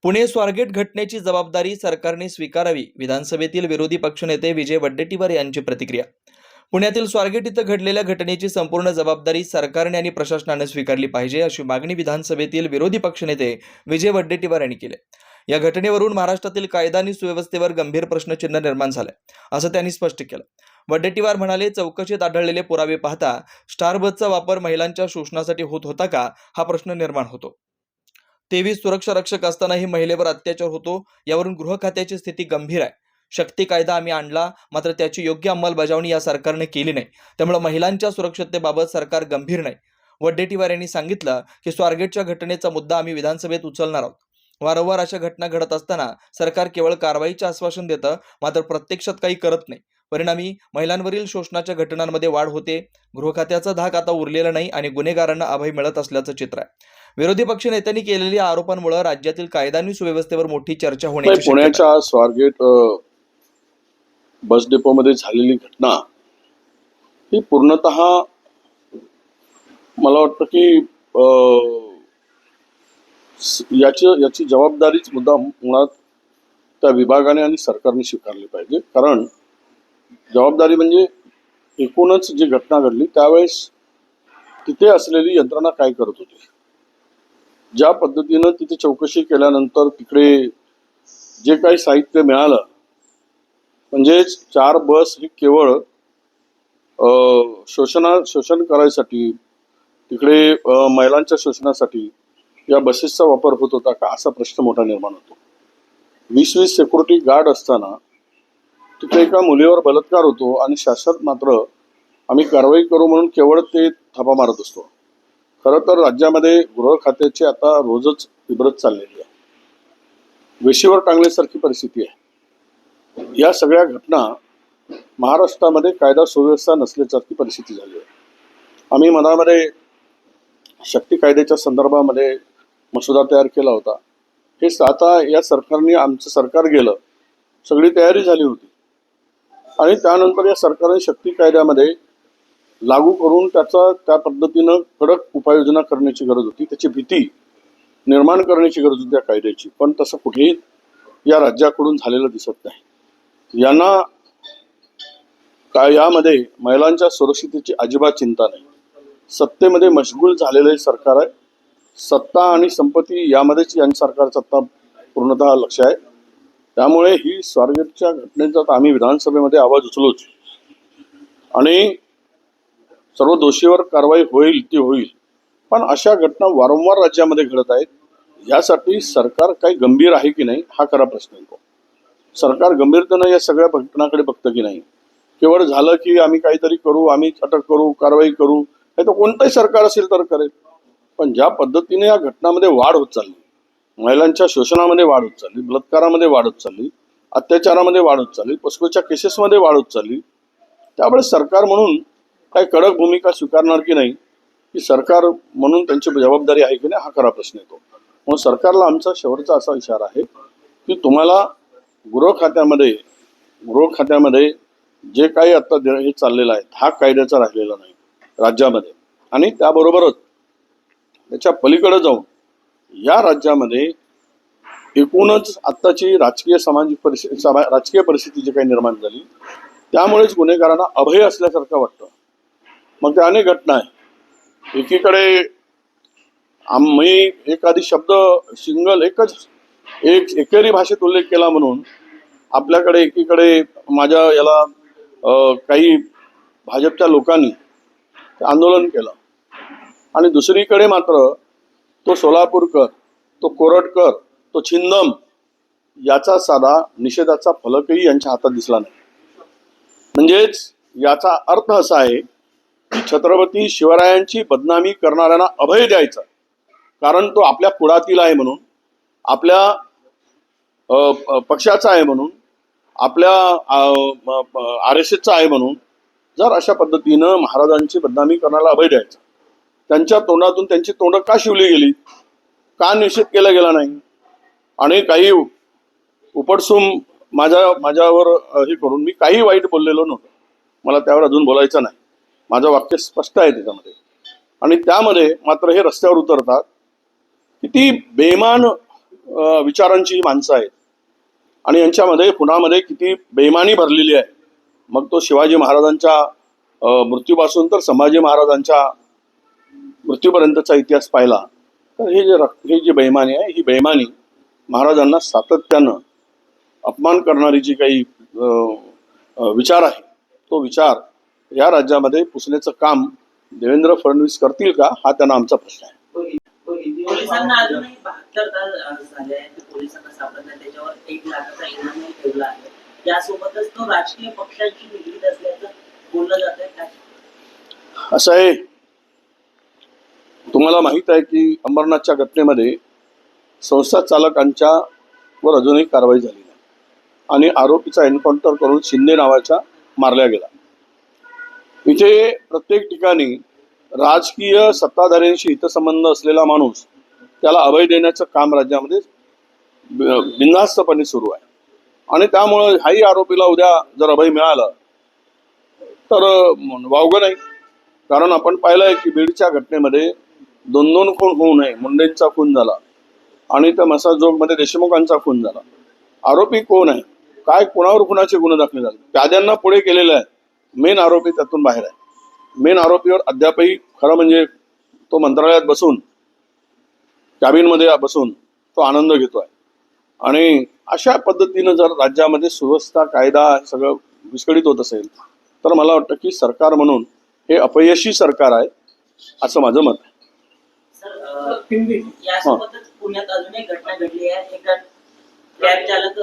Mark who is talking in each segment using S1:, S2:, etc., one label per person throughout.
S1: पुणे स्वारगेट घटनेची जबाबदारी सरकारने स्वीकारावी, विधानसभेतील विरोधी पक्षनेते विजय वडेट्टीवार यांची प्रतिक्रिया. पुण्यातील स्वारगेट इथं घडलेल्या घटनेची संपूर्ण जबाबदारी सरकारने आणि प्रशासनाने स्वीकारली पाहिजे, अशी मागणी विधानसभेतील विरोधी पक्षनेते विजय वडेट्टीवार यांनी केली. या घटनेवरून महाराष्ट्रातील कायदा आणि सुव्यवस्थेवर गंभीर प्रश्नचिन्ह निर्माण झाले, असं त्यांनी स्पष्ट केलं. वडेट्टीवार म्हणाले, चौकशीत आढळलेले पुरावे पाहता स्टार बसचा वापर महिलांच्या शोषणासाठी होत होता का, हा प्रश्न निर्माण होतो. 23 सुरक्षा रक्षक असतानाही महिलेवर अत्याचार होतो, यावरून गृह खात्याची स्थिती गंभीर आहे. शक्ती कायदा आम्ही आणला, मात्र त्याची योग्य अंमलबजावणी या सरकारने केली नाही. त्यामुळे महिलांच्या सुरक्षिततेबाबत सरकार गंभीर नाही. वडेट्टीवार यांनी सांगितलं की स्वारगेटच्या घटनेचा मुद्दा आम्ही विधानसभेत उचलणार आहोत. वारंवार अशा घटना घडत असताना सरकार केवळ कारवाईचे आश्वासन देतं, मात्र प्रत्यक्षात काही करत नाही. परिणामी महिलांवरील शोषणाच्या घटनांमध्ये वाढ होते. गृह खात्याचा धाक आता उरलेला नाही आणि गुन्हेगारांना अभय मिळत असल्याचं चित्र आहे. विरोधी पक्ष नेत्यांनी केलेल्या आरोपांमुळे राज्यातील कायदा आणि सुव्यवस्थेवर मोठी चर्चा होण्याची शक्यता आहे.
S2: पुण्याच्या स्वारगेट बस डेपो मध्ये झालेली घटना ही पूर्णतः मला वाटतं की याची जबाबदारीच मुळात त्या विभागाने आणि सरकारने स्वीकारली पाहिजे. कारण जबाबदारी म्हणजे एकूणच जी घटना घडली त्यावेळेस तिथे असलेली यंत्रणा काय करत होती, ज्या पद्धतीनं तिथे चौकशी केल्यानंतर तिकडे जे काही साहित्य मिळालं, म्हणजेच 4 बस ही केवळ शोषण करायसाठी, तिकडे महिलांच्या शोषणासाठी या बसेसचा वापर होत होता का, असा प्रश्न मोठा निर्माण होतो. 20-20 सिक्युरिटी गार्ड असताना तिथे एका मुलीवर बलात्कार होतो आणि शासन मात्र आम्ही कारवाई करू म्हणून केवळ ते थापा मारत असतो. खरं तर राज्यामध्ये गृह खात्याची आता रोजच इब्रत चाललेली आहे. वेशीवर टांगल्यासारखी परिस्थिती आहे. या सगळ्या घटना महाराष्ट्रामध्ये कायदा सुव्यवस्था नसल्यासारखी परिस्थिती झाली आहे. आम्ही मनामध्ये शक्ती कायद्याच्या संदर्भामध्ये मसुदा तयार केला होता. हे आता या सरकारने, आमचं सरकार गेलं, सगळी तयारी झाली होती आणि त्यानंतर या सरकारने शक्ती कायद्यामध्ये लागू करून त्याचा त्या पद्धतीनं कडक उपाययोजना करण्याची गरज होती. त्याची भीती निर्माण करण्याची गरज होती त्या कायद्याची, पण तसं कुठेही या राज्याकडून झालेलं दिसत नाही. यांना काय यामध्ये महिलांच्या सुरक्षिततेची अजिबात चिंता नाही. सत्तेमध्ये मशगूल झालेलं सरकार आहे. सत्ता आणि संपत्ती यामध्येच यांच्या सरकारचं आता पूर्णतः लक्ष आहे. त्यामुळे ही स्वारगेटच्या घटनेचा आम्ही विधानसभेमध्ये आवाज उचलूच आणि सर्व दोषीवर कारवाई होईल ती होईल. पण अशा घटना वारंवार राज्यामध्ये घडत आहेत. यासाठी सरकार काही गंभीर आहे की नाही हा खरा प्रश्न येतो. सरकार गंभीरतेनं या सगळ्या घटनाकडे बघतं की नाही. केवळ झालं की आम्ही काहीतरी करू, आम्ही अटक करू, कारवाई करू, नाही तर कोणतंही सरकार असेल तर करेल. पण ज्या पद्धतीने या घटनामध्ये वाढ होत चालली, महिलांच्या शोषणामध्ये वाढ होत चालली, बलात्कारामध्ये वाढ होत चालली, अत्याचारामध्ये वाढ होत चालली, पॉस्कोच्या केसेसमध्ये वाढ होत चालली, त्यामुळे सरकार म्हणून काही कडक भूमिका स्वीकारणार की नाही, की सरकार म्हणून त्यांची जबाबदारी आहे की नाही हा खरा प्रश्न येतो. म्हणून सरकारला आमचा शेवटचा असा इशारा आहे की तुम्हाला गृह खात्यामध्ये जे काही आता हे चाललेलं आहे हा कायद्याचा राहिलेला नाही राज्यामध्ये, आणि त्याबरोबरच त्याच्या पलीकडे जाऊन या राज्यामध्ये एकूणच आत्ताची राजकीय परिस्थिती जी काही निर्माण झाली त्यामुळेच गुन्हेगारांना अभय असल्यासारखं वाटतं. मग त्या अनेक घटना आहे. एकीकडे आम्ही एखादी शब्द एकेरी भाषेत उल्लेख केला म्हणून आपल्याकडे एकीकडे माझ्या याला काही भाजपच्या लोकांनी आंदोलन केलं आणि दुसरीकडे मात्र तो सोलापूरकर, तो कोरटकर, तो छिंदम याचा साधा निषेधाचा फलकही यांच्या हातात दिसला नाही. म्हणजेच याचा अर्थ असा आहे की छत्रपती शिवरायांची बदनामी करणाऱ्यांना अभय द्यायचं, कारण तो आपल्या कुळातील आहे म्हणून, आपल्या पक्षाचा आहे म्हणून, आपल्या RSSचा आहे म्हणून. जर अशा पद्धतीनं महाराजांची बदनामी करण्याला अभय द्यायचं, त्यांच्या तोंडातून त्यांची तोंड का शिवली गेली, का निषेध केला गेला नाही, आणि काही उपटसूम माझ्यावर हे करून मी काही वाईट बोललेलो नव्हतं, मला त्यावर अजून बोलायचं नाही, माझं वाक्य स्पष्ट आहे त्याच्यामध्ये. आणि त्यामध्ये मात्र हे रस्त्यावर उतरतात. किती बेमान विचारांची ही माणसं आहेत आणि यांच्यामध्ये पुण्यामध्ये किती बेईमानी भरलेली आहे. मग तो शिवाजी महाराजांच्या मृत्यूपासून तर संभाजी महाराजांच्या मृत्यूपर्यंतचा इतिहास पाहिला तर ही जी बेईमानी आहे, ही बेईमानी महाराजांना सातत्यानं अपमान करणारी जी काही विचार आहे, तो विचार या राज्यामध्ये पुसण्याचं काम देवेंद्र फडणवीस करतील का, हा त्यांना आमचा प्रश्न आहे.
S3: पोलिसांना अजूनही 72 तास झाले आहेत पोलिसांना सापडण्यात, त्याच्यावर 1 लाखाचा इनामही ठेवला आहे. त्यासोबतच तो राजकीय पक्षांशी निगडीत असल्याचं बोललं जात आहे.
S2: असं आहे, तुम्हाला माहित आहे की अंबरनाथच्या घटनेमध्ये संस्था चालकांच्या वर अजूनही कारवाई झाली नाही आणि आरोपीचा एन्काउंटर करून शिंदे नावाच्या मारल्या गेला. इथे प्रत्येक ठिकाणी राजकीय सत्ताधाऱ्यांशी हितसंबंध असलेला माणूस त्याला अभय देण्याचं काम राज्यामध्ये बिनधास्तपणे सुरू आहे आणि त्यामुळं हाही आरोपीला उद्या जर अभय मिळालं तर वावगं नाही. कारण आपण पाहिलंय की बीडच्या घटनेमध्ये 2 खून होऊ नये, मुंडेंचा खून झाला आणि त्या मसाजोगमध्ये देशमुखांचा खून झाला. आरोपी कोण आहे, काय, कोणावर खुनाचे गुन्हे दाखल झाले, प्याद्यांना पुढे केलेलं आहे. मेन आरोपी त्यातून बाहेर आहे. मेन आरोपीवर अद्यापही खरं म्हणजे तो मंत्रालयात बसून, कॅबिनमध्ये बसून तो आनंद घेतोय आणि अशा पद्धतीनं जर राज्यामध्ये सुव्यवस्था, कायदा सगळं विस्कळीत होत असेल तर मला वाटतं की सरकार म्हणून हे अपयशी सरकार आहे असं माझं मत आहे.
S3: यासोबतच पुण्यात अजून एक घटना घडली आहे. एका कॅब चालक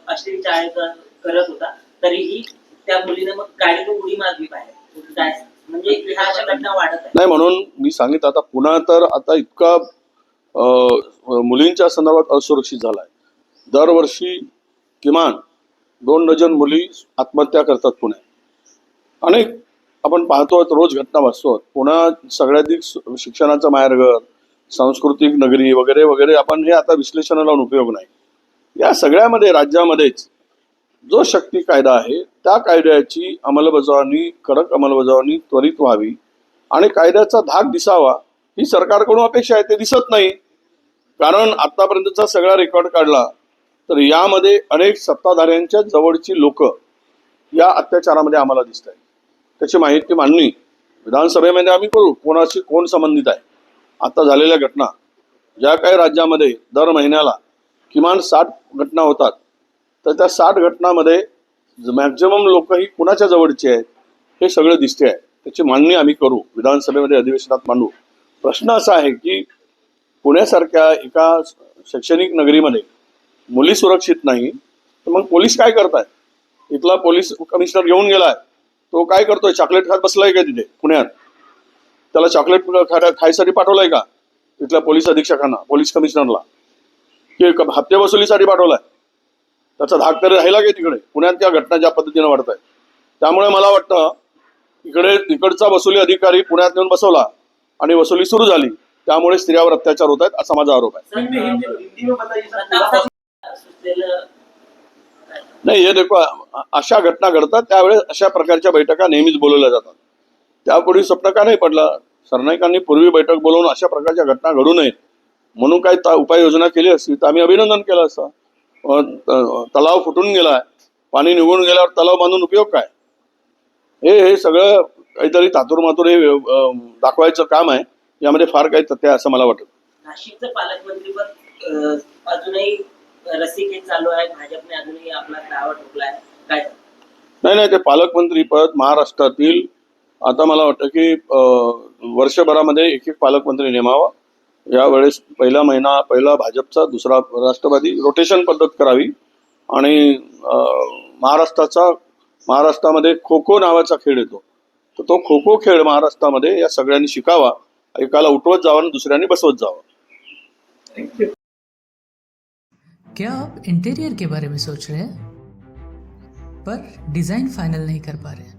S3: अश्लील चाळे करत होता, तरीही त्या मुलीने मग गाडीतून उडी मारली पाहिजे. काय म्हणजे ह्या अशा घटना वाढत आहे.
S2: नाही, म्हणून मी सांगितलं आता पुन्हा तर आता इतका मुलींच्या संदर्भात असुरक्षित झालाय. दरवर्षी किमान 2 डझन मुली आत्महत्या करतात पुण्यात. अनेक आपण पाहतो, रोज घटना वाचतो. पुन्हा सगळ्याधिक शिक्षणाचं माहेरघर, सांस्कृतिक नगरी वगैरे वगैरे, आपण हे आता विश्लेषणाला लावून उपयोग नाही. या सगळ्यामध्ये राज्यामध्येच जो शक्ती कायदा आहे त्या कायद्याची अंमलबजावणी, कडक अंमलबजावणी त्वरित व्हावी आणि कायद्याचा धाक दिसावा ही सरकारकडून अपेक्षा आहे. ते दिसत नाही. कारण आतापर्यंतचा सगळा रेकॉर्ड काढला तर यामध्ये अनेक सत्ताधाऱ्यांच्या जवळची लोक या अत्याचारामध्ये आम्हाला दिसत आहेत. त्याची माहिती मांडणी विधानसभेमध्ये आम्ही करू, कोणाशी कोण संबंधित आहे. आता झालेल्या घटना, ज्या काही राज्यामध्ये दर महिन्याला किमान 60 घटना होतात, तर त्या 60 घटनामध्ये मॅक्झिमम लोक ही कुणाच्या जवळची आहेत हे सगळं दिसते आहे. त्याची मांडणी आम्ही करू, विधानसभेमध्ये अधिवेशनात मांडू. प्रश्न असा आहे की पुण्यासारख्या एका शैक्षणिक नगरीमध्ये मुली सुरक्षित नाही तर मग पोलीस काय करताय? इथला पोलीस कमिशनर घेऊन गेलाय, तो काय करतोय? चॉकलेट खात बसलाय का तिथे पुण्यात? त्याला चॉकलेट खायसाठी पाठवलंय का इथल्या पोलीस अधीक्षकांना, पोलीस कमिशनरला, की हप्ते वसुलीसाठी पाठवलाय? त्याचा धाक तरी राहिला की तिकडे पुण्यात त्या घटना ज्या पद्धतीने वाढत आहेत. त्यामुळे मला वाटतं इकडचा वसुली अधिकारी पुण्यात नेऊन बसवला आणि वसुली सुरू झाली, त्यामुळे स्त्रियावर अत्याचार होत आहेत असा माझा आरोप आहे. नाही, हे देखो, अशा घटना घडतात त्यावेळेस अशा प्रकारच्या बैठका नेहमीच बोलवल्या जातात. त्यापूर्वी स्वप्न का नाही पडलं? सरनाईकांनी पूर्वी बैठक बोलवून अशा प्रकारच्या घटना घडू नयेत म्हणून काही उपाययोजना केली असती तर आम्ही अभिनंदन केलं असतं. तलाव फुटून गेलाय, पाणी निघून गेल्यावर तलाव बांधून उपयोग काय? हे सगळं काहीतरी तातुरमातुर हे दाखवायचं काम आहे. यामध्ये फार काही तथ्य आहे असं मला वाटतं.
S3: नाशिकचं पालकमंत्री पण अजूनही रस्सीखेच चालू आहे. भाजपने अजूनही आपला दावा ठोकला आहे. काय?
S2: नाही, ते पालकमंत्री पद महाराष्ट्रातील आता मला वाटतं की वर्षभरामध्ये एक पालकमंत्री नेमावा. यावेळेस पहिला भाजपचा, दुसरा राष्ट्रवादी, रोटेशन पद्धत करावी आणि महाराष्ट्रामध्ये खो खो नावाचा खेळ येतो, तर तो खो खो खेळ महाराष्ट्रामध्ये या सगळ्यांनी शिकावा. एकाला उठवत जावं आणि दुसऱ्यांनी बसवत जावं.
S4: क्या आप इंटीरियर के बारे में सोच रहे हैं पर डिज़ाइन फाइनल नहीं कर पा रहे?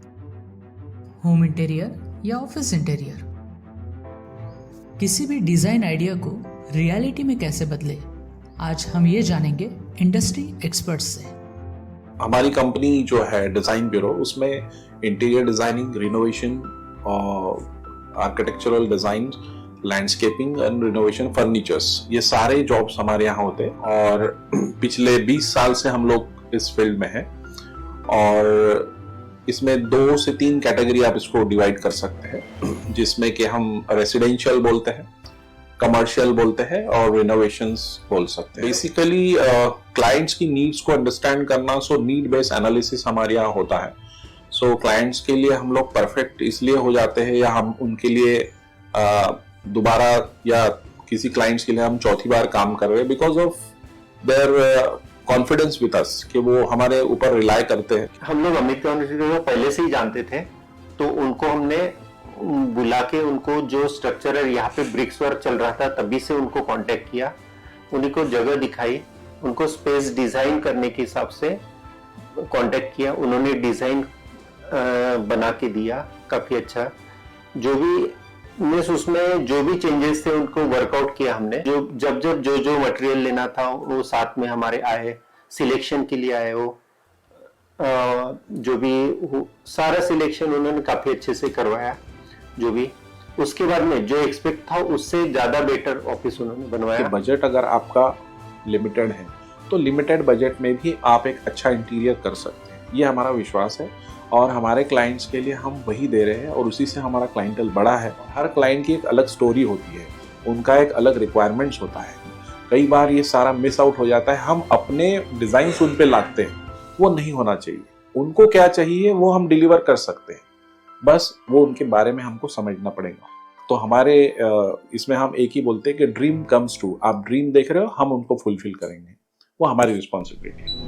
S4: होम इंटीरियर या ऑफिस इंटीरियर, किसी भी डिज़ाइन आइडिया को रियलिटी में कैसे बदले, आज हम ये जानेंगे इंडस्ट्री एक्सपर्ट्स से।
S5: हमारी कंपनी जो है डिज़ाइन ब्यूरो, उसमें इंटीरियर डिज़ाइनिंग, रिनोवेशन और architectural design landscaping end renovation, furnitures, ये सारे जॉब्स हमारे यहाँ होते हैं और पिछले 20 साल से हम लोग इस फील्ड में हैं। और इसमें 2 से 3 कैटेगरी आप इसको डिवाइड कर सकते हैं, जिसमें कि हम रेसिडेंशियल बोलते हैं, कमर्शियल बोलते हैं और रिनोवेशंस बोल सकते हैं। बेसिकली क्लाइंट्स की नीड्स को अंडरस्टैंड करना, सो नीड बेस्ड एनालिसिस हमारे यहाँ होता है। सो क्लाइंट्स के लिए हम लोग परफेक्ट इसलिए हो जाते हैं, या हम उनके लिए दोबारा, या किसी क्लाइंट्स के लिए हम चौथी बार काम कर रहे हैं because of their confidence with us, कि वो हमारे ऊपर रिलाय करते हैं।
S6: हम लोग अमित यूनिवर्सिटी को पहले से ही जानते थे, तो उनको हमने बुला के उनको जो स्ट्रक्चरल यहाँ पे ब्रिक्स वर्क चल रहा था तभी से उनको कांटेक्ट किया, उन्हीं को जगह दिखाई, उनको स्पेस डिजाइन करने के हिसाब से कांटेक्ट किया, उन्होंने डिजाइन बना के दिया काफी अच्छा। जो भी मीन्स उसमें जो भी चेंजेस थे उनको वर्कआउट किया हमने, जब जो मटेरियल लेना था वो साथ में हमारे आए, सिलेक्शन के लिए आए, वो जो भी सारा सिलेक्शन उन्होंने काफी अच्छे से करवाया। जो भी उसके बाद में जो एक्सपेक्ट था उससे ज्यादा बेटर ऑफिस उन्होंने बनवाया।
S5: बजट अगर आपका लिमिटेड है तो लिमिटेड बजट में भी आप एक अच्छा इंटीरियर कर सकते हैं, ये हमारा विश्वास है। और हमारे क्लाइंट्स के लिए हम वही दे रहे हैं और उसी से हमारा क्लाइंटल बड़ा है। हर क्लाइंट की एक अलग स्टोरी होती है, उनका एक अलग रिक्वायरमेंट्स होता है। कई बार ये सारा मिस आउट हो जाता है, हम अपने डिजाइन उन पे लाते हैं, वो नहीं होना चाहिए। उनको क्या चाहिए वो हम डिलीवर कर सकते हैं, बस वो उनके बारे में हमको समझना पड़ेगा। तो हमारे इसमें हम एक ही बोलते हैं कि ड्रीम कम्स ट्रू। आप ड्रीम देख रहे हो, हम उनको फुलफिल करेंगे, वो हमारी रिस्पॉन्सिबिलिटी है।